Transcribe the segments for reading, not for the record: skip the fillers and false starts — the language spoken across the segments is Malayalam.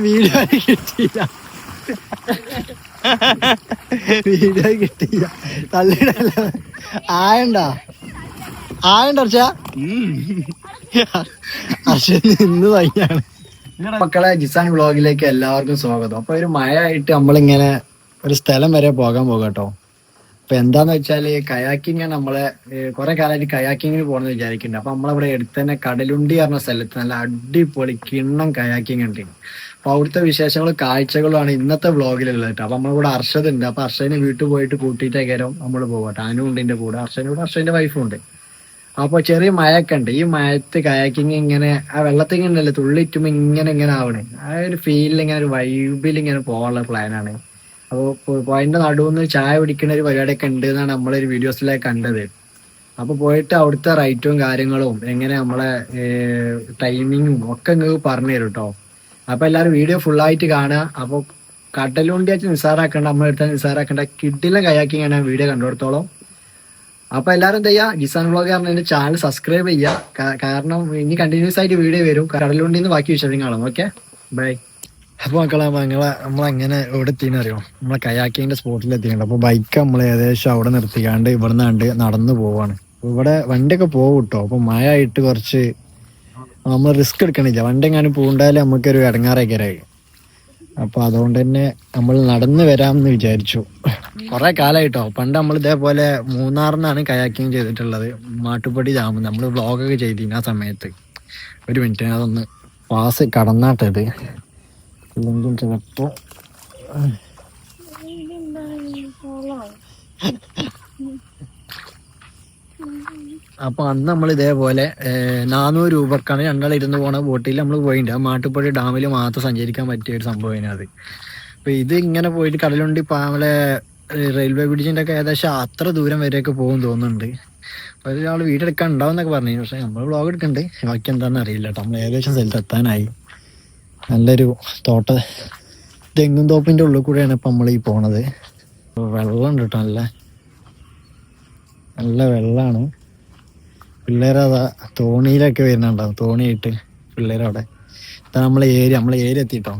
വീഡിയോ കിട്ടിയില്ല, വീഡിയോ കിട്ടിയില്ല. തള്ളിടല്ല. ആയണ്ടാ ഇന്ന് തയ്യാണ്. മക്കളെ, ജിസാൻ വ്ളോഗിലേക്ക് എല്ലാവർക്കും സ്വാഗതം. അപ്പൊ ഒരു മഴ ആയിട്ട് നമ്മളിങ്ങനെ ഒരു സ്ഥലം വരെ പോകാൻ കേട്ടോ. അപ്പൊ എന്താന്ന് വെച്ചാല് കയാക്കിങ്, നമ്മളെ കുറെ കാലമായിട്ട് കയാക്കിങ്ങിന് പോകണമെന്ന് വിചാരിക്കുന്നുണ്ട്. അപ്പൊ നമ്മളവിടെ അടുത്ത് തന്നെ കടലുണ്ടി പറഞ്ഞ സ്ഥലത്ത് നല്ല അടിപൊളി കിണ്ണം കയാക്കിങ് ഉണ്ട്. അപ്പൊ അവിടുത്തെ വിശേഷങ്ങളും കാഴ്ചകളുമാണ് ഇന്നത്തെ വ്ളോഗിലുള്ളത് കേട്ടോ. അപ്പൊ നമ്മളിവിടെ അർഷദ് ഉണ്ട്. അപ്പൊ അർഷദിനെ വീട്ടിൽ പോയിട്ട് കൂട്ടിയിട്ടേക്കാരം നമ്മൾ പോകട്ടെ. അനു ഉണ്ട് എന്റെ കൂടെ, അർഷദിന്റെ വൈഫും ഉണ്ട്. അപ്പൊ ചെറിയ മഴയൊക്കെ ഉണ്ട്. ഈ മഴത്ത് കയാക്കിങ് ഇങ്ങനെ ആ വെള്ളത്തിൽ ഉണ്ടല്ലോ തുള്ളിറ്റുമ്പോ ഇങ്ങനെ ആവണേ. ആ ഒരു ഫീലിൽ ഇങ്ങനെ ഒരു വൈബിൽ ഇങ്ങനെ പോകാനുള്ള പ്ലാനാണ്. അപ്പോൾ പോയിന്റ് നടുവെന്ന് ചായ പിടിക്കുന്ന ഒരു പരിപാടിയൊക്കെ ഉണ്ട് എന്നാണ് നമ്മളൊരു വീഡിയോസിലേക്ക് കണ്ടത്. അപ്പൊ പോയിട്ട് അവിടുത്തെ റൈറ്റും കാര്യങ്ങളും എങ്ങനെ നമ്മളെ ടൈമിങ്ങും ഒക്കെ നിങ്ങൾക്ക് പറഞ്ഞു തരും കേട്ടോ. അപ്പൊ എല്ലാവരും വീഡിയോ ഫുള്ളായിട്ട് കാണുക. അപ്പൊ കടലുണ്ടിയായിട്ട് നിസ്സാറാക്കണ്ട, നമ്മളെടുത്താൽ നിസ്സാറാക്കേണ്ട കിഡിലെ കയാക്കിങ് ആണ് വീഡിയോ കണ്ടുകൊടുത്തോളം. അപ്പൊ എല്ലാവരും എന്ത് ചെയ്യുക, ജിസാൻ വ്ളോഗ് പറഞ്ഞ ചാനൽ സബ്സ്ക്രൈബ് ചെയ്യുക. കാരണം ഇനി കണ്ടിന്യൂസ് ആയിട്ട് വീഡിയോ വരും. കടലുണ്ടിന്ന് ബാക്കി വിശേഷം കാണാം. Okay, bye. അപ്പൊ മക്കളെ, നമ്മളെങ്ങനെ എവിടെ എത്തിയെന്ന് അറിയോ? നമ്മളെ കയാക്കിങ്ങിന്റെ സ്പോട്ടിൽ എത്തിയിട്ടുണ്ട്. അപ്പൊ ബൈക്ക് നമ്മൾ ഏകദേശം അവിടെ നിർത്തിക്കാണ്ട് ഇവിടുന്ന് കണ്ട് നടന്നു പോവാണ്. ഇവിടെ വണ്ടിയൊക്കെ പോകും കേട്ടോ. അപ്പൊ മഴ ആയിട്ട് കുറച്ച് നമ്മൾ റിസ്ക് എടുക്കണില്ല. വണ്ടി എങ്ങാനും പോകണ്ടായാലും നമുക്കൊരു ഇടങ്ങാറേക്കരായി. അപ്പൊ അതുകൊണ്ട് തന്നെ നമ്മൾ നടന്നു വരാമെന്ന് വിചാരിച്ചു. കുറെ കാലമായിട്ടോ. പണ്ട് നമ്മൾ ഇതേപോലെ മൂന്നാറിനാണ് കയാക്കിങ് ചെയ്തിട്ടുള്ളത്. മാട്ടുപടി ഡാം നമ്മൾ വ്ളോഗൊക്കെ ചെയ്തിരുന്നു ആ സമയത്ത്. ഒരു മിനിറ്റ്, അതൊന്ന് പാസ് കടന്നാട്ടത് ഇല്ലെങ്കിൽ ചിലപ്പോ. അപ്പൊ അന്ന് നമ്മൾ ഇതേപോലെ 400 രൂപക്കാണ് രണ്ടാളിരുന്ന് പോണ ബോട്ടിൽ നമ്മൾ പോയിട്ടുണ്ട്. ആ മാട്ടുപ്പുഴ ഡാമിൽ മാത്രം സഞ്ചരിക്കാൻ പറ്റിയ ഒരു സംഭവമാണ് അത്. അപ്പൊ ഇത് ഇങ്ങനെ പോയിട്ട് കടലുണ്ടി നമ്മളെ റെയിൽവേ ബ്രിഡ്ജിന്റെ ഒക്കെ ഏകദേശം അത്ര ദൂരം വരെയൊക്കെ പോകും തോന്നുന്നുണ്ട്. അപ്പൊ ഒരാൾ വീഡിയോ എടുക്കാൻ ഉണ്ടാവും എന്നൊക്കെ പറഞ്ഞു. പക്ഷെ നമ്മൾ വ്ളോഗ് എടുക്കണ്ട്, ബാക്കി എന്താണെന്ന് അറിയില്ല കേട്ടോ. നമ്മൾ ഏകദേശം സ്ഥലത്ത് എത്താനായി. നല്ലൊരു തെങ്ങും തോപ്പിന്റെ ഉള്ളിൽ കൂടെയാണ് ഇപ്പൊ നമ്മൾ ഈ പോണത്. വെള്ളം ഉണ്ട് കേട്ടോ, നല്ല വെള്ളമാണ്. പിള്ളേരതാ തോണിയിലൊക്കെ വരുന്നുണ്ടാവും. തോണിയിട്ട് പിള്ളേരവിടെ. ഇതാ നമ്മളെ ഏരിയ എത്തിട്ടോ.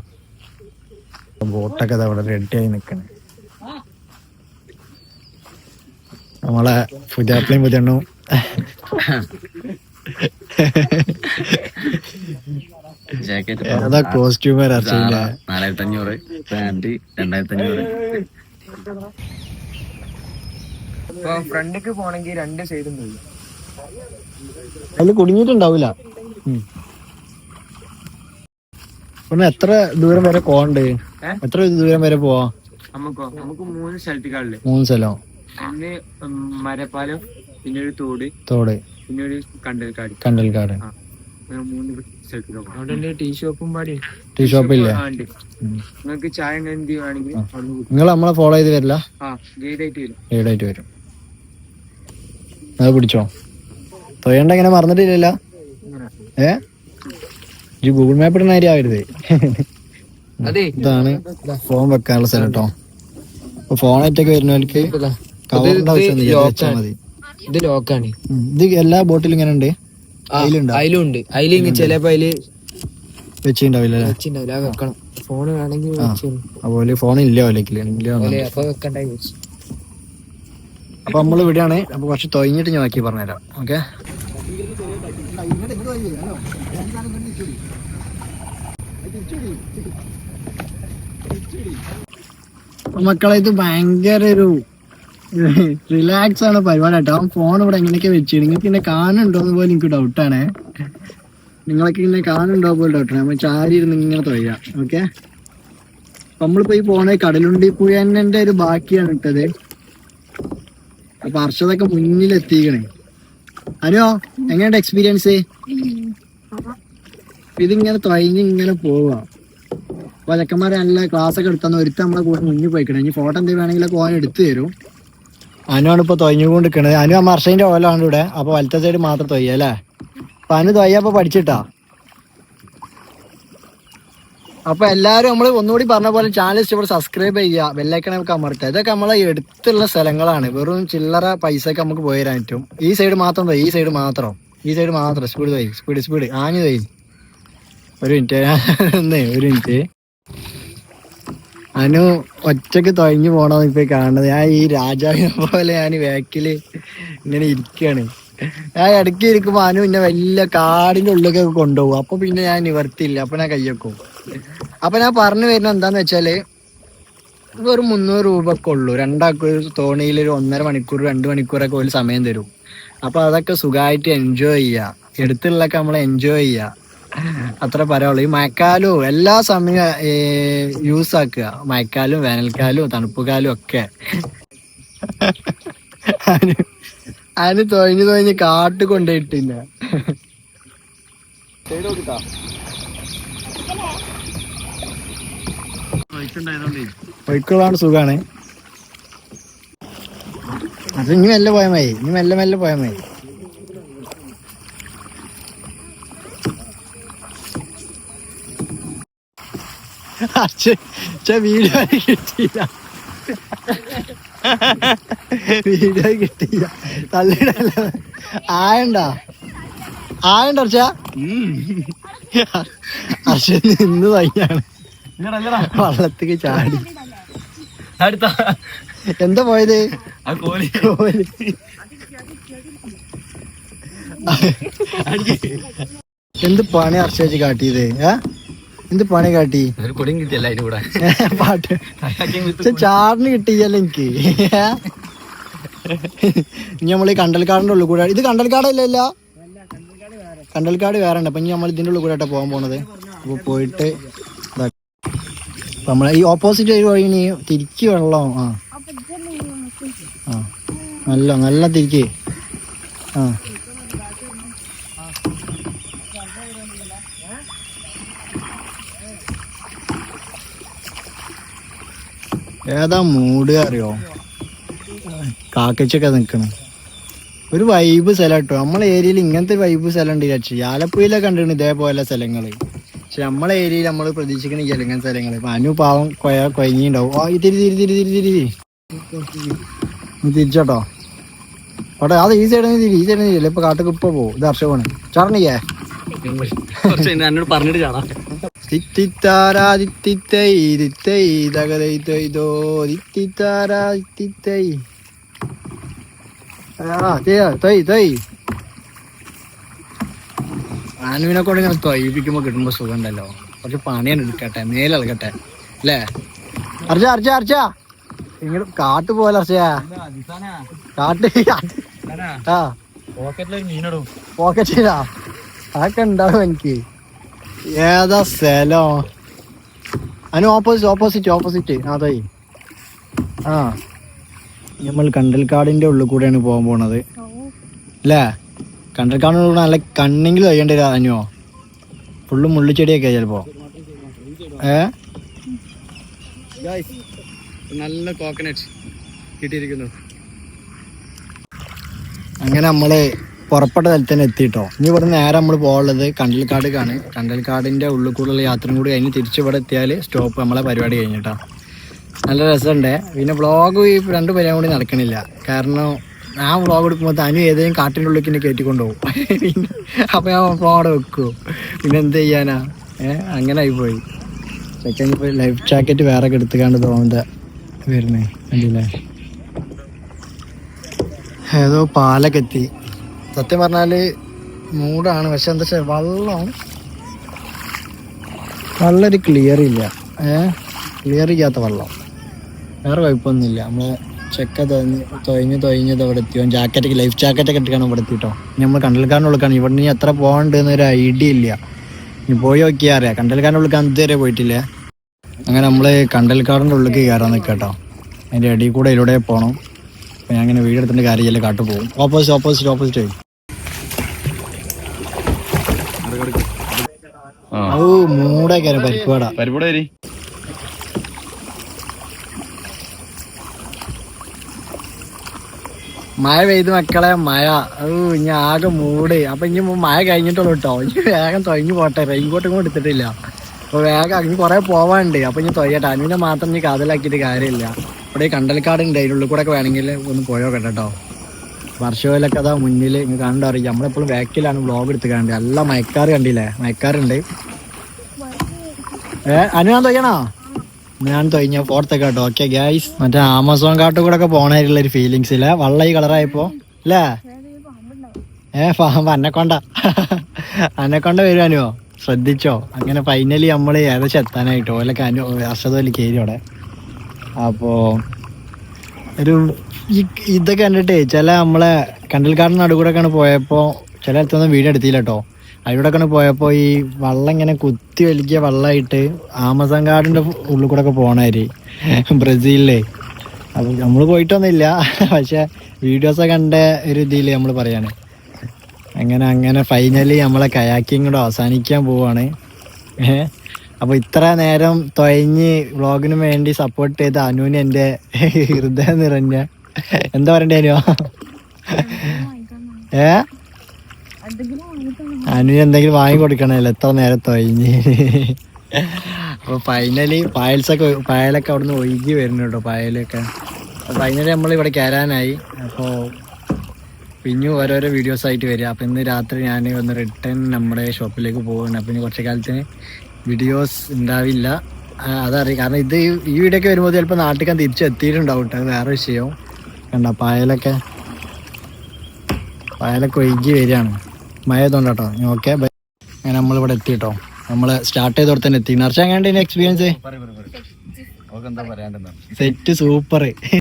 ബോട്ടൊക്കെ അവിടെ റെഡിയായി നിൽക്കണേ. നമ്മളെ പുതിയാപ്പിളയും പുതിയണ്ണും അതാ കോസ്റ്റ്യൂമർ 4500 പാന്റ് 2500. ഫ്രണ്ടിക്ക് പോണെങ്കിൽ 2 സൈഡും പോയി. അതില് കുടുങ്ങിയിട്ടുണ്ടാവൂല. പിന്നെ എത്ര ദൂരം വരെ പോകണ്ട്? എത്ര ദൂരം വരെ പോവാ? നമുക്ക് 3 സ്ഥലത്തേക്കാളെ. 3 സ്ഥലം. ഒന്ന് മരപ്പാലം, പിന്നെ ഒരു തോട്, പിന്നെ ഒരു കണ്ടൽക്കാട്. 3 സ്ഥലത്തേക്ക്. ടീ ഷോപ്പും പാടി. ടീ ഷോപ്പില്ലേ? നിങ്ങൾക്ക് ചായ എന്ത് വേണമെങ്കിൽ നിങ്ങൾ നമ്മളെ ഫോളോ ചെയ്ത് വരില്ല? ഗൈഡായിട്ട് വരും. അത് പിടിച്ചോ. തൊയ്യണ്ട ഇങ്ങനെ മറന്നിട്ടില്ലല്ലോ. ഗൂഗിൾ മാപ്പ് ഇടുന്ന കാര്യം ആവരുത്. ഇതാണ് ഫോൺ വെക്കാനുള്ള സ്ഥലം കേട്ടോ. അപ്പൊ ഫോണായിട്ടൊക്കെ വരുന്നവർക്ക് കവറിന്റെ ആവശ്യം മതി. ഇത് ലോക്കാണ്. ഇത് എല്ലാ ബോട്ടിലും ഇങ്ങനെ ഉണ്ട്. അതിലുണ്ട്. അതിൽ ചിലപ്പോ അതില് വെച്ചിണ്ടാവില്ല. വെക്കണം. ഫോൺ വേണമെങ്കിൽ അതുപോലെ ഫോൺ ഇല്ല. അപ്പൊ നമ്മൾ ഇവിടെയാണ്. അപ്പൊ കുറച്ച് തൊഴിഞ്ഞിട്ട് ഞാൻ ബാക്കി പറഞ്ഞുതരാം. ഓക്കെ, മക്കളെ, ഇത് ഭയങ്കര ഒരു റിലാക്സ് ആണ് പരിപാടി കേട്ടോ. ഫോൺ ഇവിടെ എങ്ങനെയൊക്കെ വെച്ചു. നിങ്ങൾക്ക് ഇന്നെ കാണുന്നുണ്ടോന്ന് പോലും എനിക്ക് ഡൗട്ടാണ്. നിങ്ങളൊക്കെ ഇങ്ങനെ കാണുന്നുണ്ടോ പോലും ഡൗട്ടാണ്. നമ്മൾ ചാരി ഇരുന്ന് ഇങ്ങനെ തൊയ്യാം. ഓക്കെ, നമ്മളിപ്പോ ഈ പോണ കടലുണ്ടി പുഴന്റെ ഒരു ബാക്കിയാണ് ഇട്ടത്. അപ്പൊ അർഷതൊക്കെ മുന്നിലെത്തിക്കണേ. ഹലോ, എങ്ങനെയുണ്ട് എക്സ്പീരിയൻസ്? ഇതിങ്ങനെ തൊഴിഞ്ഞ് ഇങ്ങനെ പോവുക. അപ്പൊ ചെക്കന്മാരെ നല്ല ക്ലാസ് ഒക്കെ എടുത്താൽ ഒരുത്ത നമ്മളെ കൂടെ മുന്നിൽ പോയിക്കണേ. ഇനി ഫോട്ടോ എന്തെങ്കിലും വേണമെങ്കിലൊക്കെ ഓൻ എടുത്തു തരും. അനുവാണ് ഇപ്പൊ തൊയ്ഞ്ഞുകൊണ്ട് നിൽക്കണത്. അനു ആ മർഷന്റെ ഓലാണ് ഇവിടെ. അപ്പൊ വലത്തെ സൈഡ് മാത്രം തൊയ്യ അല്ലേ? അപ്പൊ അനു തൊയ്യപ്പോ പഠിച്ചിട്ടാ. അപ്പൊ എല്ലാവരും നമ്മൾ ഒന്നുകൂടി പറഞ്ഞ പോലെ ചാനൽ ഇഷ്ടപ്പെട്ട് സബ്സ്ക്രൈബ് ചെയ്യുക, ബെല്ലൈക്കണൊക്കെ അമർത്തുക. ഇതൊക്കെ നമ്മളെ എടുത്തുള്ള സ്ഥലങ്ങളാണ്. വെറും ചില്ലറ പൈസക്ക് നമുക്ക് പോയി തരാൻ പറ്റും. ഈ സൈഡ് മാത്രം. സ്പീഡ് ആഞ്ഞു തൊയ്. ഒരു മിനിറ്റ് ഒരു മിനിറ്റ്. അനു ഒറ്റക്ക് തൊഴഞ്ഞു പോണോന്ന് ഇപ്പൊ കാണുന്നത്. ഞാൻ ഈ രാജാവിനെ പോലെ ഞാൻ ബാക്കില് ഇങ്ങനെ ഇരിക്കാണ്. ഞാൻ ഇടയ്ക്ക് ഇരിക്കുമ്പോ അനു പിന്നെ വലിയ കാടിന്റെ ഉള്ളിലൊക്കെ കൊണ്ടുപോകും. അപ്പൊ പിന്നെ ഞാൻ നിവർത്തിയില്ല, അപ്പൊ ഞാൻ കയ്യൊക്കും. അപ്പൊ ഞാൻ പറഞ്ഞു വരുന്നത് എന്താന്ന് വെച്ചാല് ഒരു 300 രൂപക്കെ ഉള്ളൂ. രണ്ടാൾക്ക് ഒരു തോണിയിൽ ഒരു 1.5 മണിക്കൂർ 2 മണിക്കൂറൊക്കെ ഒരു സമയം തരും. അപ്പൊ അതൊക്കെ സുഖമായിട്ട് എൻജോയ് ചെയ്യാ, എടുത്തുള്ളൊക്കെ നമ്മളെ എൻജോയ് ചെയ്യാ, അത്ര പറയുള്ളൂ. ഈ മഴക്കാലവും എല്ലാ സമയം യൂസ് ആക്കുക, മഴക്കാലവും വേനൽക്കാലവും തണുപ്പ് കാലവും ഒക്കെ. അതിന് തൊഴിഞ്ഞ് കാട്ട് കൊണ്ടുപോയിട്ടില്ല. ഒഴുക്കുള്ളതാണ്, സുഖാണ്. അത് ഇനി മെല്ലെ പോയാൽ മതി, ഇനി മെല്ലെ പോയാൽ മതി. വീഡിയോ കിട്ടിയില്ല, വീഡിയോ കിട്ടിയില്ല. തള്ളിടല്ല. ആയണ്ടാ അർച്ച നിന്ന് തയ്യാണ് വള്ളത്തേക്ക് ചാടി. എന്താ പോയത്? എന്ത് പണി അർച്ചേച്ചി കാട്ടിയത്? എന്ത് പണി കാട്ടി? പാട്ട് ചാറിന് കിട്ടിയല്ലോ എനിക്ക്. ഇനി നമ്മൾ ഈ കണ്ടൽക്കാടിന്റെ ഉള്ളിൽ കൂടെ, ഇത് കണ്ടൽക്കാടല്ല, കണ്ടൽക്കാട് വേറെ ഉണ്ട്. അപ്പൊ ഇനി നമ്മൾ ഇതിന്റെ ഉള്ളിൽ കൂടെ പോകാൻ പോണത്. അപ്പൊ പോയിട്ട് നമ്മളെ ഈ ഓപ്പോസിറ്റ് വഴി ഇനി തിരിക്ക് വെള്ളം. ആ നല്ല തിരിക്ക്. ഏതാ മൂട് അറിയോ? കാക്കച്ചൊക്കെ നിക്കണം. ഒരു വൈബ് സ്ഥലം കേട്ടോ. നമ്മളെ ഏരിയയിൽ ഇങ്ങനത്തെ വൈബ് സ്ഥലം ഉണ്ട് വിചാരിച്ചു. ആലപ്പുഴയിലൊക്കെ കണ്ടിട്ടുണ്ട് ഇതേപോലെ സ്ഥലങ്ങള്. പക്ഷെ നമ്മളെ ഏരിയയിൽ നമ്മൾ പ്രതീക്ഷിക്കണില്ല ഇങ്ങനത്തെ സ്ഥലങ്ങള്. അനു പാവം കൊയങ്ങിണ്ടാവും. തിരിച്ചോട്ടോ ഓട്ടെ. അത് ഈ സൈഡിൽ നിന്ന് ഈ സൈഡിൽ നിന്ന് ഇപ്പൊ കാട്ടൊക്കെ ഇപ്പൊ പോകും. ഇത് ഹർഷമാണ് ചാടണിക്കേ പറഞ്ഞിട്ട് ചാടാ. ആനുവിനെ കൊണ്ട് ഇങ്ങനെ തൊയ്പ്പിക്കുമ്പോ കിട്ടുമ്പോ സുഖം ഉണ്ടല്ലോ. കുറച്ച് പണിയാണ് എടുക്കട്ടെ, മേലിളക്കട്ടെ അല്ലേ? അർച്ച നിങ്ങൾ കാട്ടു പോലെ അർച്ചയാ കാട്ട്. പോക്കറ്റിലാ അതൊക്കെ ഉണ്ടാവും എനിക്ക്. ഏതാ സ്ഥലം? അതിന് ഓപ്പോസിറ്റ്. അതെ. നമ്മൾ കണ്ടൽക്കാടിന്റെ ഉള്ളിൽ കൂടെയാണ് പോകാൻ പോണത് അല്ലേ? കണ്ടൽക്കാടിന്റെ ഉള്ളിൽ നല്ല കണ്ണെങ്കിലും കഴിയേണ്ടി വരും. അനുവോ ഫുള്ള് മുള്ളിച്ചെടിയൊക്കെ ചിലപ്പോ. നല്ല കോക്കനട്ട് കിട്ടിയിരിക്കുന്നു. അങ്ങനെ നമ്മള് പുറപ്പെട്ട സ്ഥലത്ത് തന്നെ എത്തിയിട്ടോ. ഇനി ഇവിടെ നേരെ നമ്മൾ പോകാനുള്ളത് കണ്ടൽക്കാടിക്കാണ്. കണ്ടൽക്കാടിന്റെ ഉള്ളിൽ കൂടെയുള്ള യാത്രയും കൂടി കഴിഞ്ഞ് തിരിച്ച് ഇവിടെ എത്തിയാൽ സ്റ്റോപ്പ്, നമ്മളെ പരിപാടി കഴിഞ്ഞിട്ടോ. നല്ല രസമുണ്ട്. പിന്നെ വ്ളോഗ് ഈ 2 പരിപാടി കൂടി നടക്കണില്ല. കാരണം ഞാൻ വ്ളോഗ് എടുക്കുമ്പോൾ അനു ഏതെങ്കിലും കാട്ടിൻ്റെ ഉള്ളിലേക്ക് എന്നെ കയറ്റിക്കൊണ്ടുപോകും. അപ്പം ഞാൻ അവിടെ വെക്കുമോ, പിന്നെ എന്ത് ചെയ്യാനാ? അങ്ങനെ ആയിപ്പോയി. ചെക്കൻ ഇപ്പോൾ ലൈഫ് ജാക്കറ്റ് വേറെ ഒക്കെ എടുത്തുകാണ്ട് തോന്നുന്നത് വരുന്നേ കണ്ടില്ലേ? ഏതോ പാലൊക്കെ എത്തി. സത്യം പറഞ്ഞാൽ മൂടാണ്. പക്ഷെ എന്താ വെച്ചാൽ വെള്ളം ഒരു ക്ലിയർ ഇല്ല. ക്ലിയർ ചെയ്യാത്ത വെള്ളം. വേറെ കുഴപ്പമൊന്നുമില്ല. നമ്മള് ചെക്ക തൊഴിഞ്ഞത് അവിടെ എത്തിയോ. ജാക്കറ്റൊക്കെ ലൈഫ് ജാക്കറ്റൊക്കെ ഇട്ടിട്ടാണ് ഇവിടെ എത്തിയിട്ടോ. നമ്മൾ കണ്ടൽക്കാടിനുള്ളിലാണ്. ഇവിടെ നിന്ന് എത്ര പോകണ്ടെന്നൊരു ഐഡിയ ഇല്ല. ഇനി പോയി നോക്കിയാൽ അറിയാം. കണ്ടൽക്കാടിൻ്റെ ഉള്ളിൽ ഇതുവരെ പോയിട്ടില്ല. അങ്ങനെ നമ്മൾ കണ്ടൽക്കാടിൻ്റെ ഉള്ളിലേക്ക് കയറാൻ നിൽക്കട്ടോ. അതിൻ്റെ ഇടയിൽ കൂടെ ഇതിലൂടെ പോകണം. അപ്പം ഞാൻ അങ്ങനെ വീടെടുത്തിട്ട് കാര്യമില്ല, കാട്ടു പോകും. ഓപ്പോസിറ്റ് ഓ മൂടെ കയറി പരിപ്പാട. മഴ പെയ്ത് മക്കളെ, മഴ. ഇനി ആകെ മൂട്. അപ്പൊ ഇനി മഴ കഴിഞ്ഞിട്ടുള്ളൂ കേട്ടോ. ഇനി വേഗം തൊഴിഞ്ഞു പോട്ടെ. റെയിൻകോട്ടും കൂടെ എടുത്തിട്ടില്ല. അപ്പൊ വേഗം ഇനി കുറെ പോവാനുണ്ട്. അപ്പൊ ഇനി തൊയ്യട്ടെ. അനുവിനെ മാത്രം ഇനി കാതലാക്കിയിട്ട് കാര്യമില്ല. ഇവിടെ കണ്ടൽക്കാടുണ്ട്, അതിനുള്ളിൽ കൂടെ ഒക്കെ വേണമെങ്കിൽ ഒന്ന് പോയോട്ടെ കേട്ടോ. വർഷോയിലൊക്കെ അതാ മുന്നിൽ ഇങ്ങ് കണ്ടറിയാം. നമ്മളെപ്പോഴും ബാക്കിലാണ് വ്ളോഗ് എടുത്ത് കാണുന്നത്. നല്ല മയക്കാറ് കണ്ടില്ലേ? മയക്കാറുണ്ട്. അനു ഞാൻ തൊയ്യണോ? ഞാൻ തൊയ്ഞ്ഞ ഫോർത്തൊക്കെ കേട്ടോ. ഓക്കെ ഗൈസ്, മറ്റേ ആമസോൺ കാട്ടു കൂടെ ഒക്കെ പോണായിട്ടുള്ള ഒരു ഫീലിങ്സ് ഇല്ല. വള്ള ഈ കളറായപ്പോ അല്ലേ? പാമ്പ് അന്നെക്കൊണ്ട വരുവാനുവോ? ശ്രദ്ധിച്ചോ. അങ്ങനെ ഫൈനലി നമ്മള് ഏകദേശം എത്താനായിട്ടോ. ഓലൊക്കെ അർഷദോലി കയറി അവിടെ. അപ്പോ ഒരു ഇതൊക്കെ കണ്ടിട്ടേ ചില നമ്മളെ കണ്ടൽക്കാടിന് നടുകൂടെയൊക്കെയാണ് പോയപ്പോ ചില അടുത്തൊന്നും വീഡിയോ എടുത്തില്ല കേട്ടോ. അതിലൂടെയൊക്കെയാണ് പോയപ്പോ ഈ വള്ളം ഇങ്ങനെ കുത്തി വലിക്കിയ വള്ളമായിട്ട് ആമസോൺ കാടിന്റെ ഉള്ളിൽ കൂടെ ഒക്കെ പോണാര് ബ്രസീലിലെ. അപ്പൊ നമ്മള് പോയിട്ടൊന്നുമില്ല, പക്ഷെ വീഡിയോസൊക്കെ കണ്ട ഒരു ഇതില് നമ്മള് പറയാണ്. അങ്ങനെ ഫൈനലി നമ്മളെ കയാക്കിങ് കൂടെ അവസാനിക്കാൻ പോവാണ്. അപ്പൊ ഇത്ര നേരം തൊയഞ്ഞ് വ്ളോഗിന് വേണ്ടി സപ്പോർട്ട് ചെയ്ത അനുവിന് എന്റെ ഹൃദയം നിറഞ്ഞ എന്താ പറയണ്ടേനോ? അനുവിന് എന്തെങ്കിലും വാങ്ങി കൊടുക്കണല്ലോ, എത്ര നേരം തൊയഞ്ഞ്. അപ്പൊ ഫൈനലി പായലൊക്കെ അവിടുന്ന് ഒഴുകി വരുന്നു കേട്ടോ. പായലൊക്കെ ഫൈനലി നമ്മൾ ഇവിടെ കയറാനായി. അപ്പോൾ പിന്നെയും ഓരോരോ വീഡിയോസ് ആയിട്ട് വരിക. അപ്പം ഇന്ന് രാത്രി ഞാൻ ഒന്ന് റിട്ടേൺ നമ്മുടെ ഷോപ്പിലേക്ക് പോകുന്നുണ്ട്. അപ്പം ഇനി കുറച്ച് കാലത്തിന് വീഡിയോസ് ഉണ്ടാവില്ല, അതറിയാം. കാരണം ഈ വീഡിയോ ഒക്കെ വരുമ്പോൾ ചിലപ്പോൾ നാട്ടിൽ തിരിച്ചു എത്തിയിട്ടുണ്ടാവും കേട്ടോ. അത് വേറെ വിഷയം. കണ്ട പായലൊക്കെ ഒഴുകി വരികയാണ് മഴ ചെയ്തോണ്ടോ. ഓക്കെ, അങ്ങനെ നമ്മളിവിടെ എത്തി കേട്ടോ. നമ്മൾ സ്റ്റാർട്ട് ചെയ്തോടെ തന്നെ എത്തി. നർച്ച എങ്ങനെയുണ്ട് എക്സ്പീരിയൻസ്? Set super.